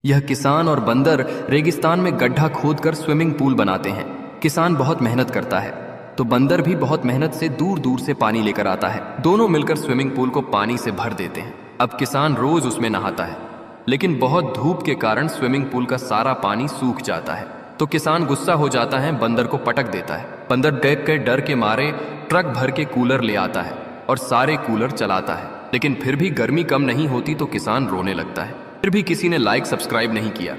यह किसान और बंदर रेगिस्तान में गड्ढा खोदकर स्विमिंग पूल बनाते हैं। किसान बहुत मेहनत करता है तो बंदर भी बहुत मेहनत से दूर दूर से पानी लेकर आता है। दोनों मिलकर स्विमिंग पूल को पानी से भर देते हैं। अब किसान रोज उसमें नहाता है, लेकिन बहुत धूप के कारण स्विमिंग पूल का सारा पानी सूख जाता है। तो किसान गुस्सा हो जाता है, बंदर को पटक देता है। बंदर देख कर डर के मारे ट्रक भर के कूलर ले आता है और सारे कूलर चलाता है, लेकिन फिर भी गर्मी कम नहीं होती तो किसान रोने लगता है। फिर भी किसी ने लाइक सब्सक्राइब नहीं किया।